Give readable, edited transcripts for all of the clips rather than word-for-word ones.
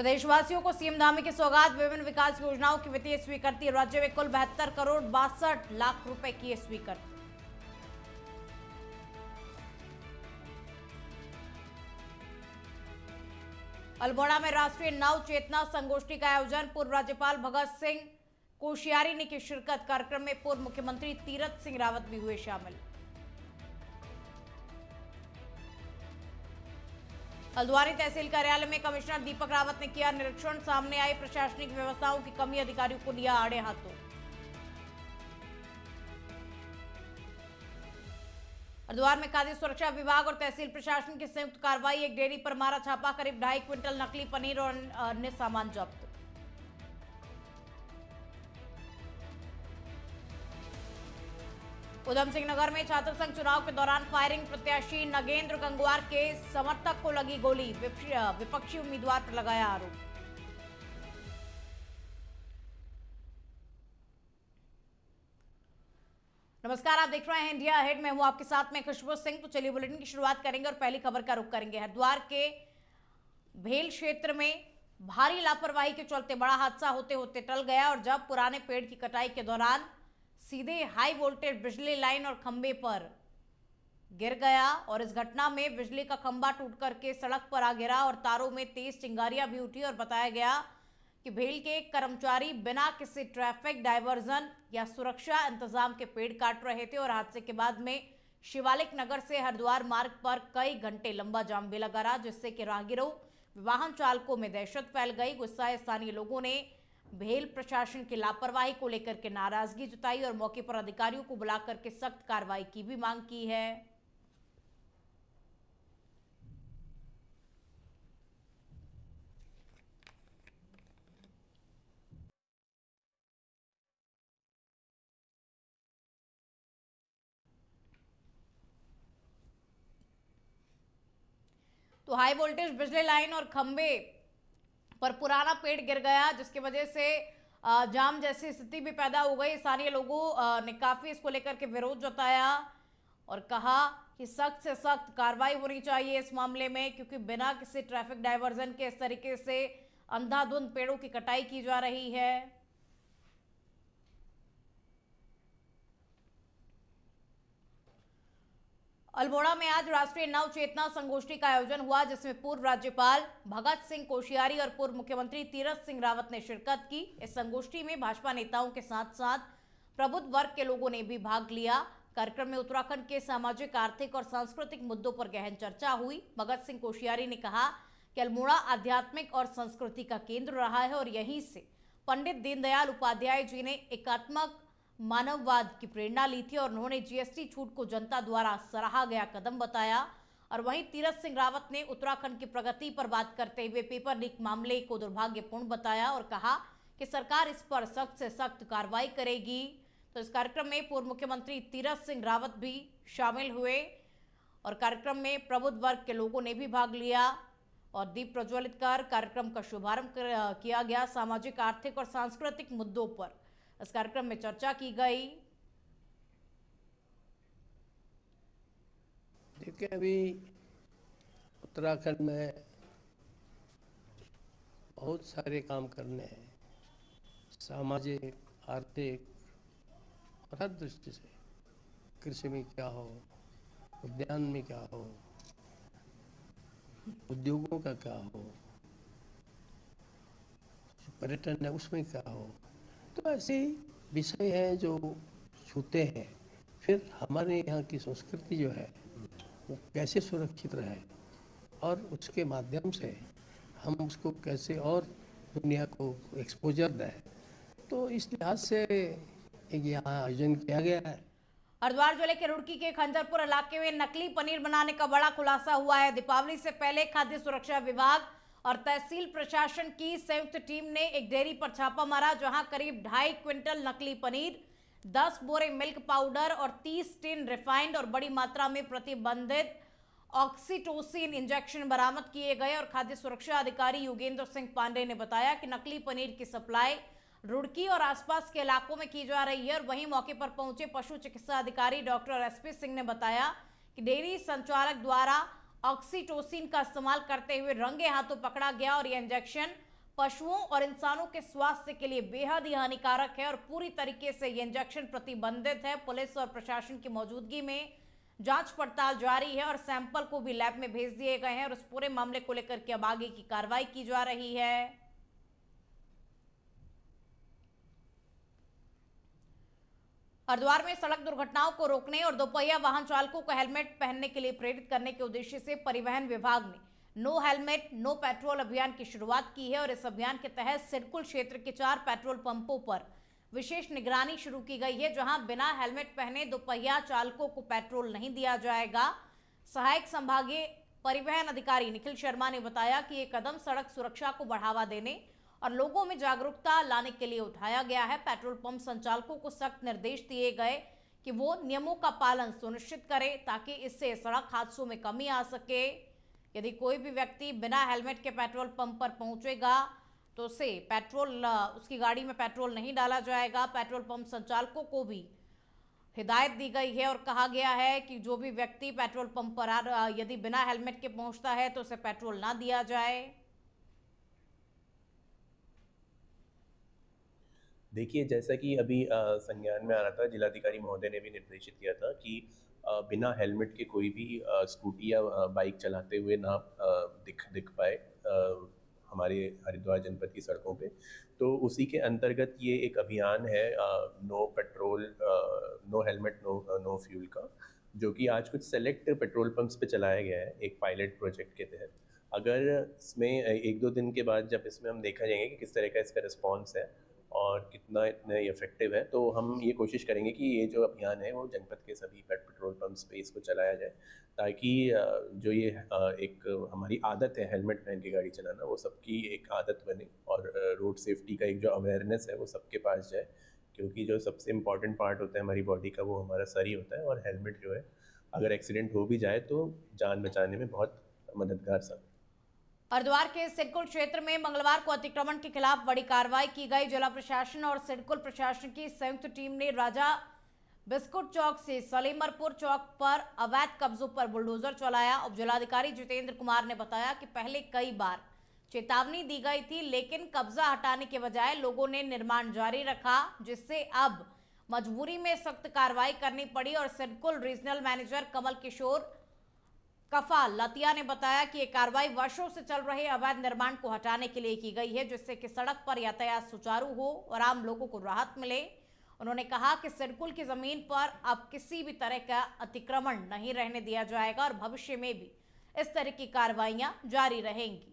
प्रदेशवासियों को सीएम धामी की सौगात। विभिन्न विकास योजनाओं की वित्तीय स्वीकृति। राज्य में कुल 72 करोड़ 62 लाख रुपए की स्वीकृति। अल्मोड़ा में राष्ट्रीय नव चेतना संगोष्ठी का आयोजन। पूर्व राज्यपाल भगत सिंह कोश्यारी ने की शिरकत। कार्यक्रम में पूर्व मुख्यमंत्री तीरथ सिंह रावत भी हुए शामिल। हल्द्वानी तहसील कार्यालय में कमिश्नर दीपक रावत ने किया निरीक्षण। सामने आई प्रशासनिक व्यवस्थाओं की कमी, अधिकारियों को लिया आड़े हाथों। हरिद्वार में खाद्य सुरक्षा विभाग और तहसील प्रशासन की संयुक्त कार्रवाई। एक डेयरी पर मारा छापा। करीब 2.5 क्विंटल नकली पनीर और अन्य सामान जब्त। उधम सिंह नगर में छात्र संघ चुनाव के दौरान फायरिंग। प्रत्याशी नगेंद्र गंगवार के समर्थक को लगी गोली। विपक्षी उम्मीदवार पर लगाया आरोप। नमस्कार, आप देख रहे हैं इंडिया अहेड। मैं हूं आपके साथ में खुशबू सिंह। तो चलिए बुलेटिन की शुरुआत करेंगे और पहली खबर का रुख करेंगे। हरिद्वार के भेल क्षेत्र में भारी लापरवाही के चलते बड़ा हादसा होते होते टल गया। और जब पुराने पेड़ की कटाई के दौरान सीधे हाई वोल्टेज बिजली लाइन और खंबे पर गिर गया और इस घटना में बिजली का खंबा टूट करके सड़क पर आ गिरा और तारों में तेज चिंगारियां भी उठी। और बताया गया कि भेल के एक कर्मचारी बिना किसी ट्रैफिक डायवर्जन या सुरक्षा इंतजाम के पेड़ काट रहे थे और हादसे के बाद में शिवालिक नगर से हरिद्वार मार्ग पर कई घंटे लंबा जाम भी लगा रहा, जिससे कि राहगीरों, वाहन चालकों में दहशत फैल गई। गुस्साए स्थानीय लोगों ने भेल प्रशासन की लापरवाही को लेकर के नाराजगी जताई और मौके पर अधिकारियों को बुलाकर के सख्त कार्रवाई की भी मांग की है। तो हाई वोल्टेज बिजली लाइन और खंबे पर पुराना पेड़ गिर गया, जिसकी वजह से जाम जैसी स्थिति भी पैदा हो गई। स्थानीय लोगों ने काफी इसको लेकर के विरोध जताया और कहा कि सख्त से सख्त कार्रवाई होनी चाहिए इस मामले में, क्योंकि बिना किसी ट्रैफिक डायवर्जन के इस तरीके से अंधाधुंध पेड़ों की कटाई की जा रही है। अल्मोड़ा में आज राष्ट्रीय नव चेतना संगोष्ठी का आयोजन हुआ, जिसमें पूर्व राज्यपाल भगत सिंह कोश्यारी और पूर्व मुख्यमंत्री तीरथ सिंह रावत ने शिरकत की। इस संगोष्ठी में भाजपा नेताओं के साथ साथ प्रबुद्ध वर्ग के लोगों ने भी भाग लिया। कार्यक्रम में उत्तराखंड के सामाजिक, आर्थिक और सांस्कृतिक मुद्दों पर गहन चर्चा हुई। भगत सिंह कोश्यारी ने कहा कि अल्मोड़ा आध्यात्मिक और संस्कृति का केंद्र रहा है और यहीं से पंडित दीनदयाल उपाध्याय जी ने एकात्मक मानववाद की प्रेरणा ली थी और उन्होंने जीएसटी छूट को जनता द्वारा सराहा गया कदम बताया। और वहीं तीरथ सिंह रावत ने उत्तराखंड की प्रगति पर बात करते हुए पेपर लीक मामले को दुर्भाग्यपूर्ण बताया और कहा कि सरकार इस पर सख्त से सख्त कार्रवाई करेगी। तो इस कार्यक्रम में पूर्व मुख्यमंत्री तीरथ सिंह रावत भी शामिल हुए और कार्यक्रम में प्रबुद्ध वर्ग के लोगों ने भी भाग लिया और दीप प्रज्वलित कर कार्यक्रम का शुभारंभ किया गया। सामाजिक, आर्थिक और सांस्कृतिक मुद्दों पर इस कार्यक्रम में चर्चा की गई। देखिए, अभी उत्तराखंड में बहुत सारे काम करने हैं, सामाजिक, आर्थिक और हर दृष्टि से। कृषि में क्या हो, उद्यान में क्या हो, उद्योगों का क्या हो, पर्यटन है उसमें क्या हो, तो ऐसे विषय हैं जो छूते हैं। फिर हमारे यहाँ की संस्कृति जो है वो कैसे सुरक्षित रहे और उसके माध्यम से हम उसको कैसे और दुनिया को एक्सपोजर दें, तो इस लिहाज से यहाँ आयोजन किया गया है। हरिद्वार जिले के रुड़की के खंजरपुर इलाके में नकली पनीर बनाने का बड़ा खुलासा हुआ है। दीपावली से पहले खाद्य सुरक्षा विभाग और तहसील प्रशासन की संयुक्त टीम ने एक डेयरी पर छापा मारा, जहां करीब 2.5 क्विंटल नकली पनीर, 10 बोरे मिल्क पाउडर और 30 टिन रिफाइंड और बड़ी मात्रा में प्रतिबंधित ऑक्सीटोसिन इंजेक्शन बरामद किए गए। और खाद्य सुरक्षा अधिकारी योगेंद्र सिंह पांडे ने बताया कि नकली पनीर की सप्लाई रुड़की और आसपास के इलाकों में की जा रही है। और वहीं मौके पर पहुंचे पशु चिकित्सा अधिकारी डॉक्टर एसपी सिंह ने बताया कि डेयरी संचालक द्वारा ऑक्सीटोसिन का इस्तेमाल करते हुए रंगे हाथों पकड़ा गया और यह इंजेक्शन पशुओं और इंसानों के स्वास्थ्य के लिए बेहद ही हानिकारक है और पूरी तरीके से ये इंजेक्शन प्रतिबंधित है। पुलिस और प्रशासन की मौजूदगी में जांच पड़ताल जारी है और सैंपल को भी लैब में भेज दिए गए हैं और इस पूरे मामले को लेकर के अब आगे की कार्रवाई की जा रही है। हरिद्वार में सड़क दुर्घटनाओं को रोकने और दोपहिया वाहन चालकों को हेलमेट पहनने के लिए प्रेरित करने के उद्देश्य से परिवहन विभाग ने नो हेलमेट नो पेट्रोल अभियान की शुरुआत की है और इस अभियान के तहत सिडकुल क्षेत्र के 4 पेट्रोल पंपों पर विशेष निगरानी शुरू की गई है, जहां बिना हेलमेट पहने दोपहिया चालकों को पेट्रोल नहीं दिया जाएगा। सहायक संभागीय परिवहन अधिकारी निखिल शर्मा ने बताया कि ये कदम सड़क सुरक्षा को बढ़ावा देने और लोगों में जागरूकता लाने के लिए उठाया गया है। पेट्रोल पंप संचालकों को सख्त निर्देश दिए गए कि वो नियमों का पालन सुनिश्चित करें ताकि इससे सड़क हादसों में कमी आ सके। यदि कोई भी व्यक्ति बिना हेलमेट के पेट्रोल पंप पर पहुंचेगा तो उसे उसकी गाड़ी में पेट्रोल नहीं डाला जाएगा। पेट्रोल पंप संचालकों को भी हिदायत दी गई है और कहा गया है कि जो भी व्यक्ति पेट्रोल पंप पर यदि बिना हेलमेट के पहुंचता है तो उसे पेट्रोल ना दिया जाए। देखिए, जैसा कि अभी संज्ञान में आ रहा था, जिलाधिकारी महोदय ने भी निर्देशित किया था कि बिना हेलमेट के कोई भी स्कूटी या बाइक चलाते हुए ना दिख पाए हमारे हरिद्वार जनपद की सड़कों पे। तो उसी के अंतर्गत ये एक अभियान है no petrol no helmet no fuel का, जो कि आज कुछ सेलेक्ट पेट्रोल पंप्स पे चलाया गया है एक पायलट प्रोजेक्ट के तहत। अगर इसमें 1-2 दिन के बाद जब इसमें हम देखा जाएंगे कि किस तरह का इसका रिस्पॉन्स है और कितना इतना इफेक्टिव है, तो हम ये कोशिश करेंगे कि ये जो अभियान है वो जनपद के सभी पेट्रोल पंप्स पे इसको चलाया जाए, ताकि जो ये एक हमारी आदत है हेलमेट पहन के गाड़ी चलाना, वो सबकी एक आदत बने और रोड सेफ्टी का एक जो अवेयरनेस है वो सबके पास जाए। क्योंकि जो सबसे इम्पॉर्टेंट पार्ट होता है हमारी बॉडी का वो हमारा सर ही होता है, और हेलमेट जो है अगर एक्सीडेंट हो भी जाए तो जान बचाने में बहुत मददगार साबित। हरिद्वार के सिडकुल क्षेत्र में मंगलवार को अतिक्रमण के खिलाफ बड़ी कार्रवाई की गई। जिला प्रशासन और सिडकुल प्रशासन की संयुक्त टीम ने राजा बिस्कुट चौक से सलीमरपुर चौक पर अवैध कब्जों पर बुलडोजर चलाया। उप जिलाधिकारी जितेंद्र कुमार ने बताया कि पहले कई बार चेतावनी दी गई थी, लेकिन कब्जा हटाने के बजाय लोगों ने निर्माण जारी रखा, जिससे अब मजबूरी में सख्त कार्रवाई करनी पड़ी। और सिडकुल रीजनल मैनेजर कमल किशोर कफाल लतिया ने बताया कि ये कार्रवाई वर्षों से चल रहे अवैध निर्माण को हटाने के लिए की गई है, जिससे कि सड़क पर यातायात सुचारू हो और आम लोगों को राहत मिले। उन्होंने कहा कि सिडकुल की जमीन पर अब किसी भी तरह का अतिक्रमण नहीं रहने दिया जाएगा और भविष्य में भी इस तरह की कार्रवाइयां जारी रहेंगी।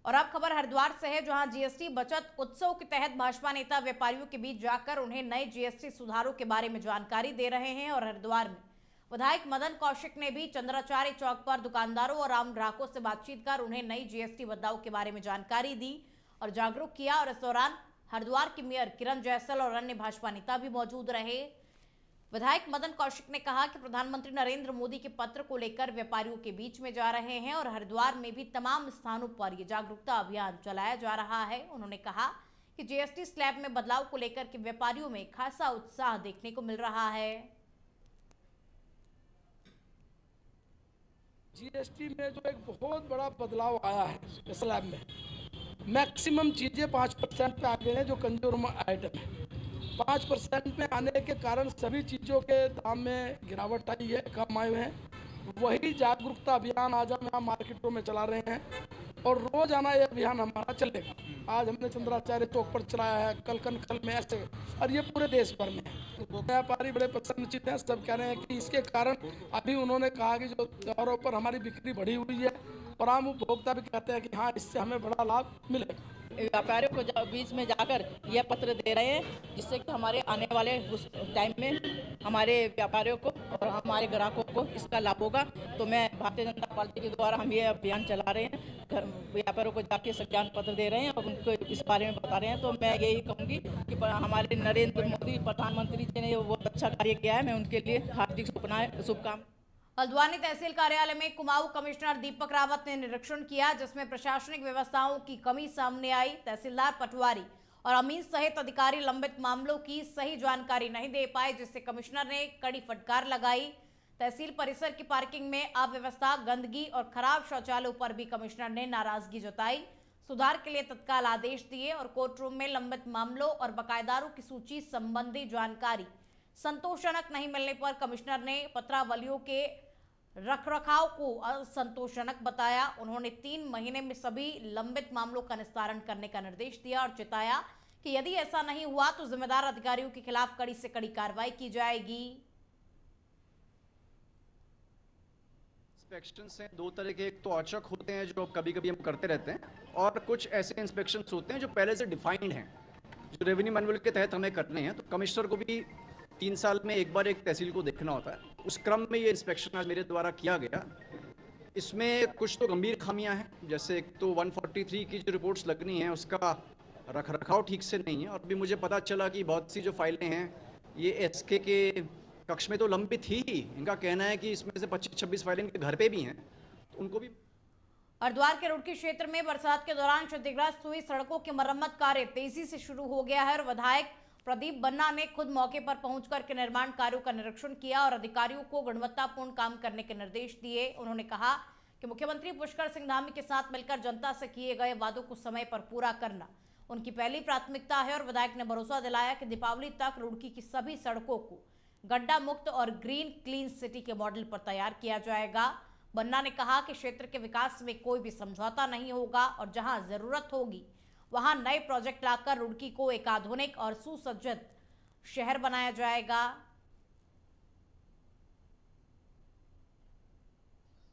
और अब खबर हरिद्वार से है, जहां जीएसटी बचत उत्सव के तहत भाजपा नेता व्यापारियों के बीच जाकर उन्हें नए जीएसटी सुधारों के बारे में जानकारी दे रहे हैं। और हरिद्वार में विधायक मदन कौशिक ने भी चंद्राचार्य चौक पर दुकानदारों और आम ग्राहकों से बातचीत कर उन्हें नई जीएसटी बदलाव के बारे में जानकारी दी और जागरूक किया। और इस दौरान हरिद्वार की मेयर किरण जैसल और अन्य भाजपा नेता भी मौजूद रहे। विधायक मदन कौशिक ने कहा कि प्रधानमंत्री नरेंद्र मोदी के पत्र को लेकर व्यापारियों के बीच में जा रहे हैं और हरिद्वार में भी तमाम स्थानों पर ये जागरूकता अभियान चलाया जा रहा है। उन्होंने कहा कि जीएसटी स्लैब में बदलाव को लेकर के व्यापारियों में खासा उत्साह देखने को मिल रहा है। जीएसटी में जो एक बहुत बड़ा बदलाव आया है स्लैब में, मैक्सिमम चीज़ें 5% पे आ गए हैं जो कंज्यूमर आइटम है। 5% में आने के कारण सभी चीज़ों के दाम में गिरावट आई है, कम आए हैं। वही जागरूकता अभियान आज हम यहाँ मार्केटों में चला रहे हैं और रोजाना ये अभियान हमारा चलेगा। आज हमने चंद्राचार्य चौक पर चलाया है, कल में ऐसे, और ये पूरे देश भर में है। व्यापारी बड़े प्रसन्नचित हैं, सब कह रहे हैं कि इसके कारण अभी उन्होंने कहा कि जो त्योहारों पर हमारी बिक्री बढ़ी हुई है और आम उपभोक्ता भी कहते हैं कि हाँ, इससे हमें बड़ा लाभ मिलेगा। व्यापारियों को बीच में जाकर यह पत्र दे रहे हैं, जिससे कि हमारे आने वाले उस टाइम में हमारे व्यापारियों को और हमारे ग्राहकों को इसका लाभ होगा। तो मैं भारतीय जनता पार्टी के द्वारा हम ये अभियान चला रहे हैं, घर व्यापारियों को जाके ज्ञान पत्र दे रहे हैं और उनको इस बारे में बता रहे हैं। तो मैं यही कहूँगी कि हमारे नरेंद्र मोदी प्रधानमंत्री जी ने बहुत अच्छा कार्य किया है, मैं उनके लिए हार्दिक शुभकामनाएं। हल्द्वानी तहसील कार्यालय में कुमाऊं कमिश्नर दीपक रावत ने निरीक्षण किया, जिसमें प्रशासनिक व्यवस्थाओं की कमी सामने आई। तहसीलदार पटवारी और अमीन सहित अधिकारी लंबित मामलों की सही जानकारी नहीं दे पाए, जिससे कमिश्नर ने कड़ी फटकार लगाई। तहसील परिसर की पार्किंग में अव्यवस्था, गंदगी और खराब शौचालयों पर भी कमिश्नर ने नाराजगी जताई। सुधार के लिए तत्काल आदेश दिए और कोर्ट रूम में लंबित मामलों और बकायेदारों की सूची संबंधी जानकारी संतोषजनक नहीं मिलने पर कमिश्नर ने पत्रावलियों के रखरखाव को असंतोषजनक बताया। उन्होंने 3 महीने में सभी लंबित मामलों का निस्तारण करने का निर्देश दिया और चेताया कि यदि ऐसा नहीं हुआ तो जिम्मेदार अधिकारियों के खिलाफ कड़ी से कड़ी कार्रवाई की जाएगी। इंस्पेक्शन हैं 2 तरह के, एक तो औचक होते हैं जो कभी कभी हम करते रहते हैं, और कुछ ऐसे इंस्पेक्शन होते हैं जो पहले से डिफाइंड हैं, जो रेवेन्यू मैनुअल के तहत हमें करने हैं। तो कमिश्नर को भी 3 साल में एक बार एक तहसील को देखना होता है। उस क्रम में ये इंस्पेक्शन आज मेरे द्वारा किया गया। इसमें कुछ तो गंभीर खामियां हैं, जैसे एक तो 143 की जो रिपोर्ट्स लगनी है उसका रखरखाव ठीक से नहीं है। और भी मुझे पता चला कि बहुत सी जो फाइलें हैं ये एसके के कक्ष में तो लंबित ही, इनका कहना है कि इसमें से 25-26 फाइलें इनके घर पे भी हैं, तो उनको भी। हरिद्वार के रुड़की क्षेत्र में बरसात के दौरान क्षतिग्रस्त हुई सड़कों की मरम्मत कार्य तेजी से शुरू हो गया है और विधायक प्रदीप बन्ना ने खुद मौके पर पहुंचकर के निर्माण कार्यों का निरीक्षण किया और अधिकारियों को गुणवत्तापूर्ण काम करने के निर्देश दिए। उन्होंने कहा कि मुख्यमंत्री पुष्कर सिंह धामी के साथ मिलकर जनता से किए गए वादों को समय पर पूरा करना उनकी पहली प्राथमिकता है और विधायक ने भरोसा दिलाया कि दीपावली तक रुड़की की सभी सड़कों को गड्ढा मुक्त और ग्रीन क्लीन सिटी के मॉडल पर तैयार किया जाएगा। बन्ना ने कहा कि क्षेत्र के विकास में कोई भी समझौता नहीं होगा और जहां जरूरत होगी वहां नए प्रोजेक्ट लाकर रुड़की को एक आधुनिक और सुसज्जित शहर बनाया जाएगा।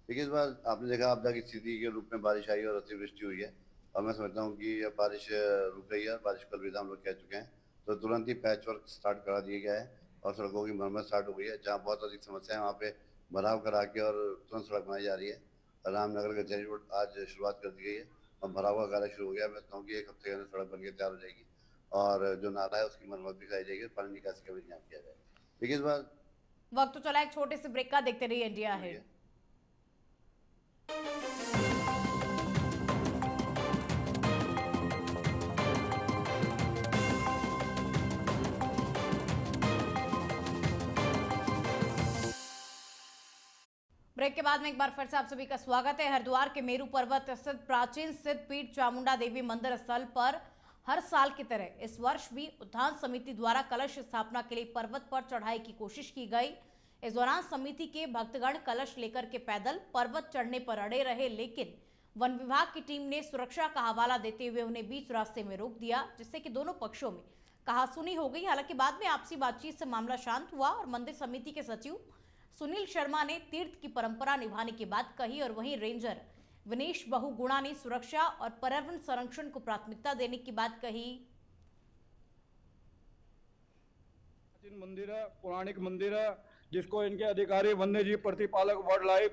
देखिए, इस बार आपने देखा आपदा की स्थिति के रूप में बारिश आई और अतिवृष्टि हुई है, और मैं समझता हूँ कि अब बारिश रुक गई है और बारिश कल भी हम लोग कह चुके हैं, तो तुरंत ही पैच वर्क स्टार्ट करा दिया गया है और सड़कों की मरम्मत स्टार्ट हो गई है। जहाँ बहुत अधिक समस्या है वहाँ पे भराव करा के और तुरंत सड़क बनाई जा रही है। रामनगर कचहरी रोड आज शुरुआत कर दी गई है और भराव का कार्य शुरू हो गया। मैं समझता हूँ कि 1 हफ्ते के अंदर सड़क बनकर तैयार हो जाएगी और जो नाला है उसकी मरम्मत भी कराई जाएगी और पानी निकासी का भी इंतजाम किया जाएगा। देखिए, इस बार वक्त तो चला एक छोटे से ब्रेक का, देखते रहिए इंडिया है। ब्रेक के बाद में एक बार फिर से आप सभी का स्वागत है। हरिद्वार के मेरू पर्वत स्थित प्राचीन सिद्ध पीठ चामुंडा देवी मंदिर स्थल पर हर साल की तरह इस वर्ष भी उत्थान समिति द्वारा कलश स्थापना के लिए पर्वत पर चढ़ाई की कोशिश की गई। इस दौरान समिति के भक्तगण कलश लेकर के पैदल पर्वत चढ़ने पर अड़े रहे, लेकिन वन विभाग की टीम ने सुरक्षा का हवाला देते हुए उन्हें बीच रास्ते में रोक दिया, जिससे कि दोनों पक्षों में कहासुनी हो गई। हालांकि बाद में आपसी बातचीत से मामला शांत हुआ और मंदिर समिति के सचिव सुनील शर्मा ने तीर्थ की परंपरा निभाने की बात कही और वहीं रेंजर विनेश बहुगुणा ने सुरक्षा और पर्यावरण संरक्षण को प्राथमिकता देने की बात कही। प्राचीन मंदिर है, पौराणिक मंदिर है, जिसको इनके अधिकारी वन्य जीव प्रतिपालक वाइल्ड लाइफ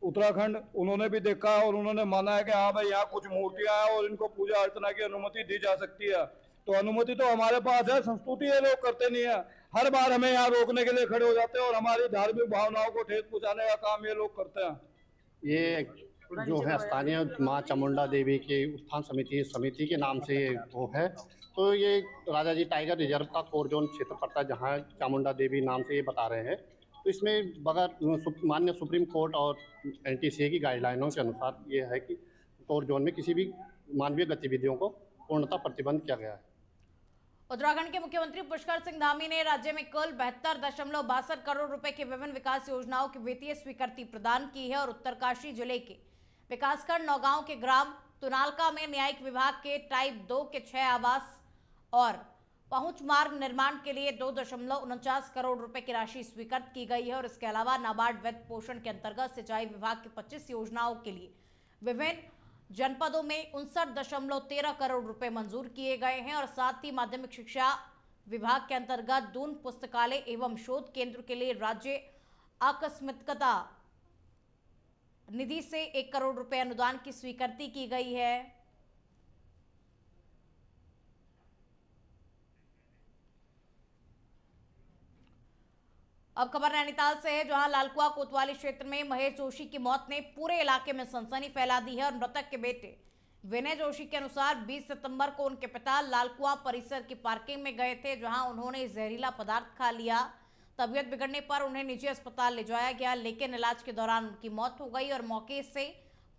उत्तराखंड उन्होंने भी देखा और उन्होंने माना है कि हाँ भाई यहाँ कुछ मूर्तियां हैं और इनको पूजा अर्चना की अनुमति दी जा सकती है। तो अनुमति तो हमारे पास है, संस्तुति ये लोग करते नहीं है। हर बार हमें यहाँ रोकने के लिए खड़े हो जाते हैं और हमारी धार्मिक भावनाओं को ठेस पहुँचाने का काम ये लोग करते हैं। ये जो है स्थानीय माँ चामुंडा देवी की उत्थान समिति के नाम से वो है। तो ये राजा जी टाइगर रिजर्व का कोर जोन क्षेत्र पड़ता है, जहाँ चामुंडा देवी नाम से ये बता रहे हैं। तो इसमें बगैर माननीय सुप्रीम कोर्ट और NTCA की गाइडलाइनों के अनुसार ये है कि कोर जोन में किसी भी मानवीय गतिविधियों को पूर्णतः प्रतिबंध किया गया है। उत्तराखंड के मुख्यमंत्री पुष्कर सिंह धामी ने राज्य में कुल 72.62 करोड़ रुपए की विभिन्न विकास योजनाओं की वित्तीय स्वीकृति प्रदान की है और उत्तरकाशी जिले के विकासखंड नौगांव के ग्राम तुनालका में न्यायिक विभाग के टाइप 2 के 6 आवास और पहुंच मार्ग निर्माण के लिए 2.49 करोड़ रुपए की राशि स्वीकृत की गई है और इसके अलावा नाबार्ड वित्त पोषण के अंतर्गत सिंचाई विभाग की 25 योजनाओं के लिए विभिन्न जनपदों में 59.13 करोड़ रुपए मंजूर किए गए हैं और साथ ही माध्यमिक शिक्षा विभाग के अंतर्गत दून पुस्तकालय एवं शोध केंद्र के लिए राज्य आकस्मिकता निधि से 1 करोड़ रुपए अनुदान की स्वीकृति की गई है। अब खबर नैनीताल से है, जहां लालकुआ कोतवाली क्षेत्र में महेश जोशी की मौत ने पूरे इलाके में सनसनी फैला दी है और मृतक के बेटे विनय जोशी के अनुसार 20 सितंबर को उनके पिता लालकुआ परिसर की पार्किंग में गए थे, जहां उन्होंने जहरीला पदार्थ खा लिया। तबीयत बिगड़ने पर उन्हें निजी अस्पताल ले जाया गया, लेकिन इलाज के दौरान उनकी मौत हो गई और मौके से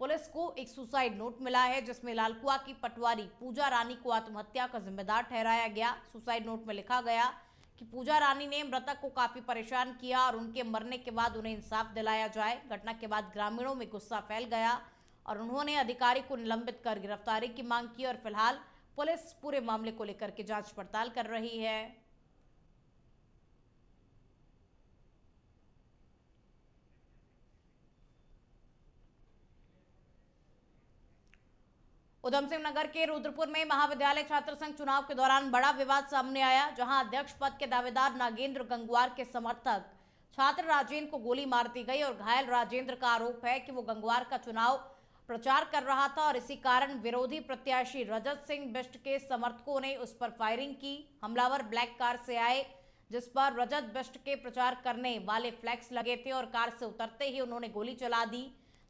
पुलिस को एक सुसाइड नोट मिला है, जिसमें लालकुआ की पटवारी पूजा रानी को आत्महत्या का जिम्मेदार ठहराया गया। सुसाइड नोट में लिखा गया कि पूजा रानी ने मृतक को काफी परेशान किया और उनके मरने के बाद उन्हें इंसाफ दिलाया जाए। घटना के बाद ग्रामीणों में गुस्सा फैल गया और उन्होंने अधिकारी को निलंबित कर गिरफ्तारी की मांग की और फिलहाल पुलिस पूरे मामले को लेकर के जांच पड़ताल कर रही है। उधम सिंह नगर के रुद्रपुर में महाविद्यालय छात्र संघ चुनाव के दौरान बड़ा विवाद सामने आया, जहां अध्यक्ष पद के दावेदार नागेंद्र गंगवार के समर्थक छात्र राजेंद्र को गोली मार दी गई और घायल राजेंद्र का आरोप है कि वो गंगवार का चुनाव प्रचार कर रहा था और इसी कारण विरोधी प्रत्याशी रजत सिंह बिष्ट के समर्थकों ने उस पर फायरिंग की। हमलावर ब्लैक कार से आए, जिस पर रजत बिष्ट के प्रचार करने वाले फ्लैक्स लगे थे और कार से उतरते ही उन्होंने गोली चला दी,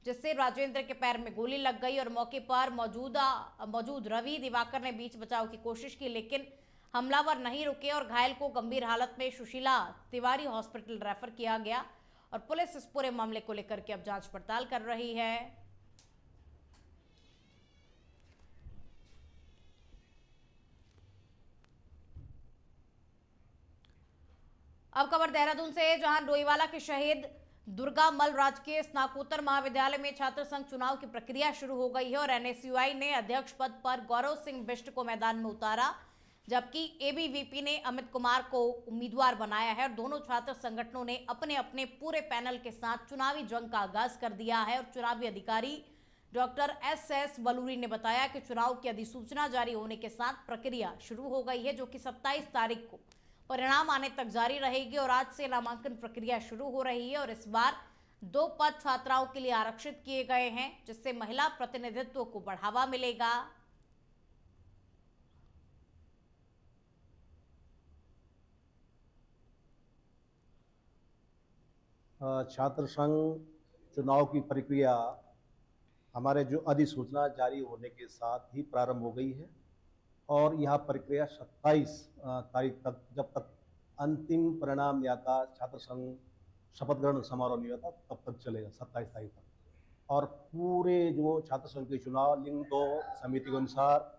जिससे राजेंद्र के पैर में गोली लग गई और मौके पर मौजूद रवि दिवाकर ने बीच बचाव की कोशिश की, लेकिन हमलावर नहीं रुके और घायल को गंभीर हालत में सुशीला तिवारी हॉस्पिटल रेफर किया गया और पुलिस इस पूरे मामले को लेकर के अब जांच पड़ताल कर रही है। अब खबर देहरादून से है, जहां डोईवाला के शहीद दुर्गा मल राजकीय स्नातकोत्तर महाविद्यालय में छात्र संघ चुनाव की प्रक्रिया शुरू हो गई है और एनएसयूआई ने अध्यक्ष पद पर गौरव सिंह बिष्ट को मैदान में उतारा, जबकि एबीवीपी ने अमित कुमार को उम्मीदवार बनाया है और दोनों छात्र संगठनों ने अपने अपने पूरे पैनल के साथ चुनावी जंग का आगाज कर दिया है। और चुनावी अधिकारी डॉक्टर एस बलूरी ने बताया कि चुनाव की अधिसूचना जारी होने के साथ प्रक्रिया शुरू हो गई है, जो कि 27 तारीख को परिणाम आने तक जारी रहेगी और आज से नामांकन प्रक्रिया शुरू हो रही है और इस बार 2 पद छात्राओं के लिए आरक्षित किए गए हैं, जिससे महिला प्रतिनिधित्व को बढ़ावा मिलेगा। छात्र संघ चुनाव की प्रक्रिया हमारे जो अधिसूचना जारी होने के साथ ही प्रारंभ हो गई है और यह प्रक्रिया 27 तारीख तक, जब तक अंतिम परिणाम नहीं आता, छात्र संघ शपथ ग्रहण समारोह नहीं होता, तब तक चलेगा 27 तारीख तक। और पूरे जो छात्र संघ के चुनाव लिंग 2 समिति के अनुसार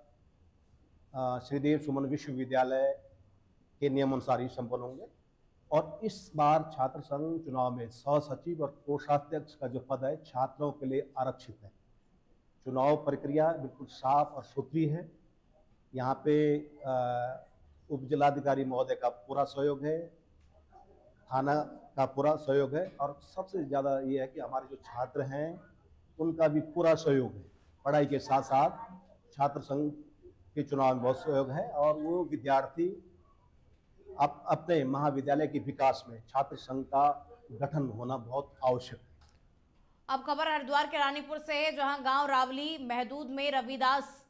श्रीदेव सुमन विश्वविद्यालय के नियमानुसार ही संपन्न होंगे और इस बार छात्र संघ चुनाव में सहसचिव और कोषाध्यक्ष का जो पद है छात्रों के लिए आरक्षित है। चुनाव प्रक्रिया बिल्कुल साफ और सुथरी है। यहाँ पे उप जिलाधिकारी महोदय का पूरा सहयोग है, थाना का पूरा सहयोग है और सबसे ज़्यादा ये है कि हमारे जो छात्र हैं उनका भी पूरा सहयोग है। पढ़ाई के साथ साथ छात्र संघ के चुनाव में बहुत सहयोग है और वो विद्यार्थी अपने महाविद्यालय के विकास में छात्र संघ का गठन होना बहुत आवश्यक है। अब खबर हरिद्वार के रानीपुर से है, जहां गांव रावली महदूद में रविदास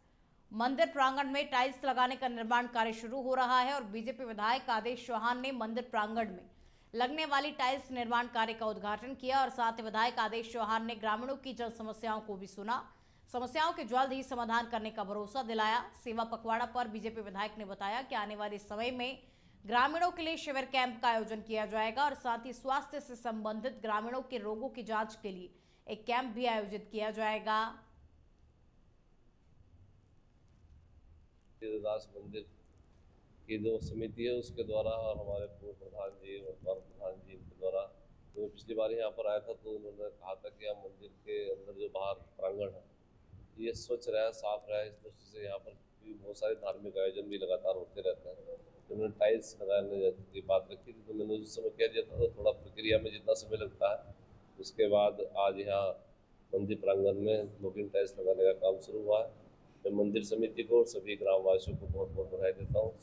मंदिर प्रांगण में टाइल्स लगाने का निर्माण कार्य शुरू हो रहा है और बीजेपी विधायक आदेश चौहान ने मंदिर प्रांगण में लगने वाली टाइल्स निर्माण कार्य का उद्घाटन किया और साथ ही विधायक आदेश चौहान ने ग्रामीणों की जन समस्याओं को भी सुना, समस्याओं के जल्द ही समाधान करने का भरोसा दिलाया। सेवा पखवाड़ा पर बीजेपी विधायक ने बताया कि आने वाले समय में ग्रामीणों के लिए शिविर कैंप का आयोजन किया जाएगा और साथ ही स्वास्थ्य से संबंधित ग्रामीणों के रोगों की जांच के लिए एक कैंप भी आयोजित किया जाएगा। दास मंदिर की जो समिति है उसके द्वारा और हमारे पूर्व प्रधान जी वर्तमान प्रधान जी के द्वारा, तो पिछली बार यहाँ पर आया था तो उन्होंने कहा था कि हम मंदिर के अंदर जो बाहर प्रांगण है ये स्वच्छ रहे, साफ रहे, इस दृष्टि से यहाँ पर भी बहुत सारे धार्मिक आयोजन भी लगातार होते रहते हैं। तो उन्होंने टाइल्स लगाने की बात रखी थी, तो मैंने उस समय कह दिया था तो थोड़ा प्रक्रिया में जितना समय लगता है उसके बाद आज यहाँ मंदिर प्रांगण में ब्लॉकिंग टाइल्स लगाने का काम शुरू हुआ है। मैं मंदिर समिति को और सभी ग्रामवासियों को बहुत बहुत बधाई देता हूँ।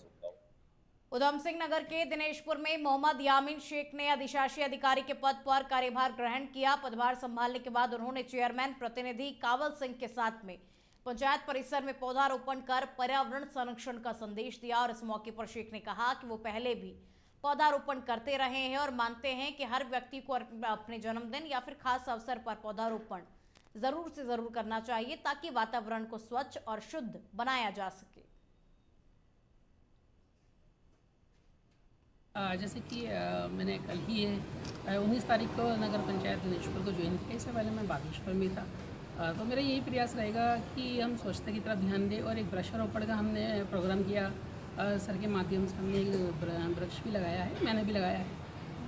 उधम सिंह नगर के दिनेशपुर में मोहम्मद यामीन शेख ने अधिशासी अधिकारी के पद पर कार्यभार ग्रहण किया। पदभार संभालने के बाद उन्होंने चेयरमैन प्रतिनिधि कावल सिंह के साथ में पंचायत परिसर में पौधारोपण कर पर्यावरण संरक्षण का संदेश दिया और इस मौके पर शेख ने कहा कि वो पहले भी पौधारोपण करते रहे हैं और मानते हैं कि हर व्यक्ति को अपने जन्मदिन या फिर खास अवसर पर पौधारोपण जरूर से जरूर करना चाहिए ताकि वातावरण को स्वच्छ और शुद्ध बनाया जा सके। जैसे कि मैंने कल ही 19 तारीख को नगर पंचायत दिनेशपुर को ज्वाइन किया। इससे पहले मैं बागेश्वर में था। तो मेरा यही प्रयास रहेगा कि हम स्वच्छता की तरफ ध्यान दें और एक वृक्षारोपण का हमने प्रोग्राम किया। सर के माध्यम से हमने एक वृक्ष भी लगाया है, मैंने भी लगाया है।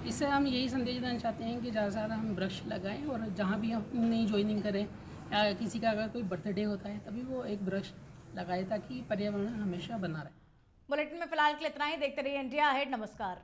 इससे हम यही संदेश देना चाहते हैं कि ज़्यादा से ज़्यादा हम वृक्ष लगाएं और जहाँ भी हम नई ज्वाइनिंग करें या किसी का अगर कोई बर्थडे होता है तभी वो एक वृक्ष लगाए ताकि पर्यावरण हमेशा बना रहे। बुलेटिन में फिलहाल के लिए इतना ही। देखते रहिए इंडिया अहेड। नमस्कार।